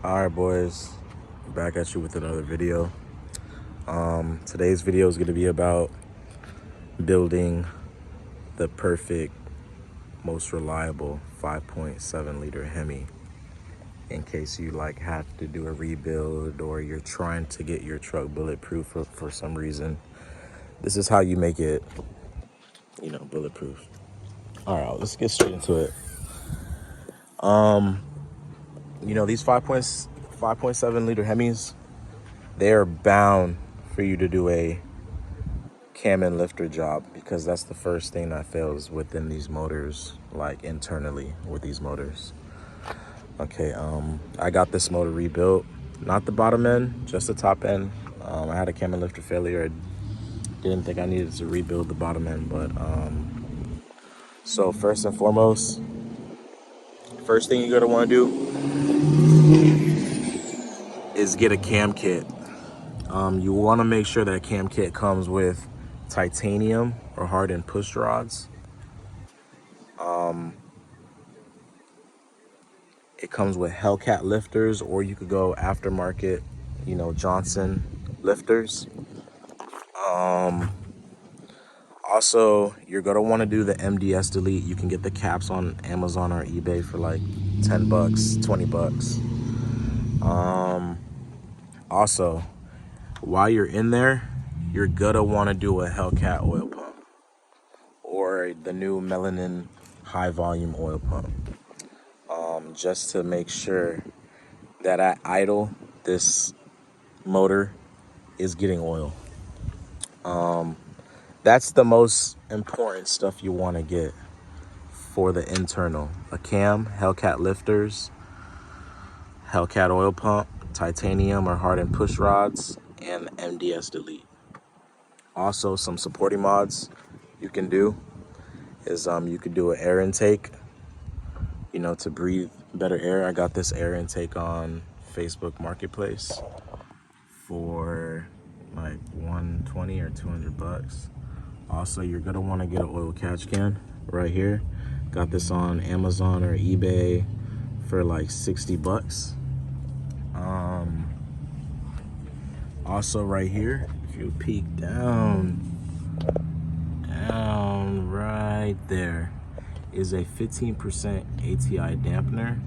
All right, boys, back at you with another video. Today's video is going to be about building the perfect, most reliable 5.7 liter Hemi in case you have to do a rebuild or you're trying to get your truck bulletproof for some reason. This is how you make it, bulletproof. All right, let's get straight into it. These 5.7 liter Hemis, they are bound for you to do a cam and lifter job because that's the first thing that fails within these motors, like internally with these motors. Okay, I got this motor rebuilt, not the bottom end, just the top end. I had a cam and lifter failure. I didn't think I needed to rebuild the bottom end, but so first and foremost, first thing you're gonna want to do is get a cam kit. You want to make sure that cam kit comes with titanium or hardened push rods. It comes with Hellcat lifters, or you could go aftermarket, Johnson lifters. Also, you're gonna want to do the MDS delete. You can get the caps on Amazon or eBay for like 10 bucks, 20 bucks. Also, while you're in there, you're gonna want to do a Hellcat oil pump or the new Melanin high volume oil pump, just to make sure that at idle, this motor is getting oil. That's the most important stuff you want to get for the internal: a cam, Hellcat lifters, Hellcat oil pump, titanium or hardened push rods, and MDS delete. Also, some supporting mods you can do is you could do an air intake, to breathe better air. I got this air intake on Facebook Marketplace for like 120 or 200 bucks. Also, you're gonna want to get an oil catch can right here. Got this on Amazon or eBay for like 60 bucks. Also right here, if you peek down right there, is a 15% ATI dampener.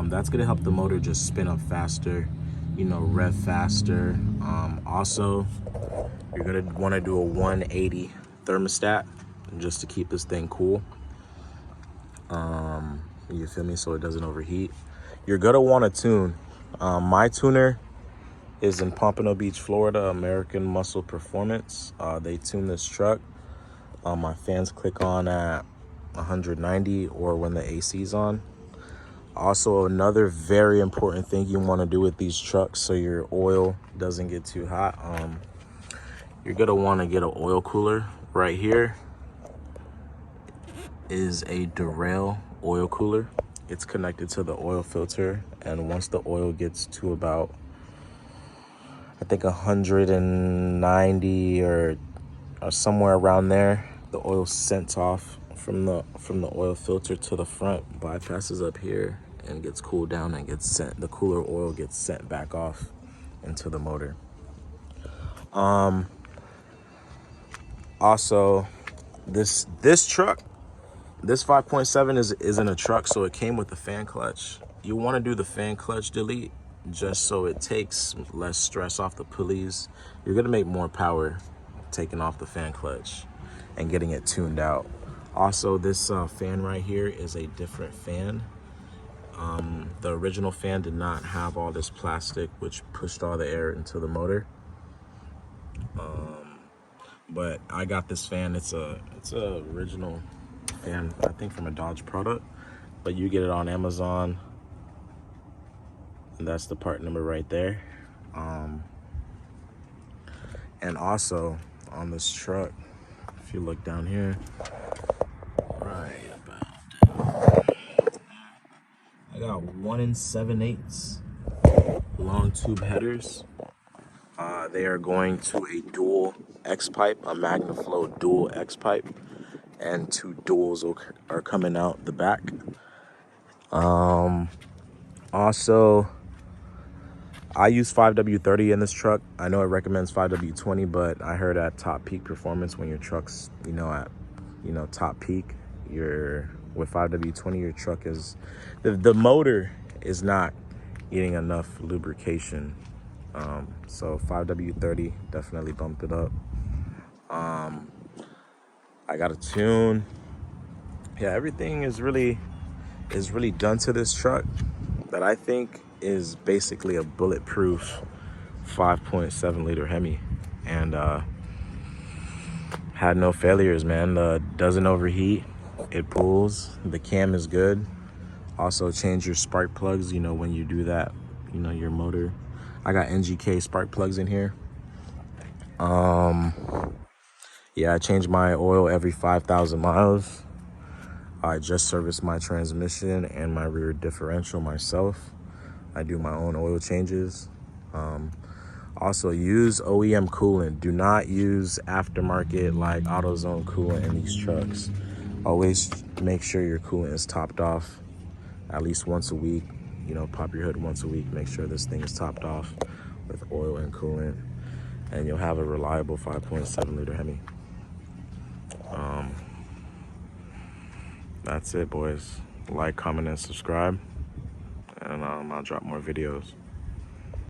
That's gonna help the motor just spin up faster, rev faster. Also, you're gonna want to do a 180 thermostat just to keep this thing cool. You feel me? So it doesn't overheat. You're gonna want to tune. My tuner is in Pompano Beach, Florida, American Muscle Performance. They tune this truck. My fans click on at 190 or when the AC's on. Also, another very important thing you want to do with these trucks so your oil doesn't get too hot, you're gonna want to get an oil cooler. Right here is a Derail oil cooler. It's connected to the oil filter, and once the oil gets to about, I think 190 or somewhere around there, the oil's sent off from the oil filter to the front, bypasses up here and gets cooled down and gets sent. The cooler oil gets sent back off into the motor. Also, this truck, this 5.7 isn't a truck, so it came with the fan clutch. You want to do the fan clutch delete just so it takes less stress off the pulleys. You're gonna make more power taking off the fan clutch and getting it tuned out. Also, this fan right here is a different fan. The original fan did not have all this plastic, which pushed all the air into the motor. But I got this fan. It's a original fan, I think from a Dodge product, but you get it on Amazon, and that's the part number right there. And also on this truck, if you look down here, right about, I got 1 7/8 long tube headers. They are going to a dual X pipe, a Magnaflow dual X pipe, and 2 duals are coming out the back. Also, I use 5W30 in this truck. I know it recommends 5W20, but I heard at top peak performance, when your truck's, at, top peak, with 5W20, your truck is, the motor is not getting enough lubrication. So 5W30 definitely bumped it up. I got a tune. Yeah, everything is really done to this truck that I think is basically a bulletproof 5.7 liter Hemi, and had no failures, man. Doesn't overheat, it pulls, the cam is good. Also change your spark plugs, when you do that, your motor. I got NGK spark plugs in here. Yeah, I change my oil every 5,000 miles. I just serviced my transmission and my rear differential myself. I do my own oil changes. Also, use OEM coolant. Do not use aftermarket like AutoZone coolant in these trucks. Always make sure your coolant is topped off at least once a week. Pop your hood once a week. Make sure this thing is topped off with oil and coolant, and you'll have a reliable 5.7 liter Hemi. That's it, boys. Like, comment, and subscribe, and I'll drop more videos.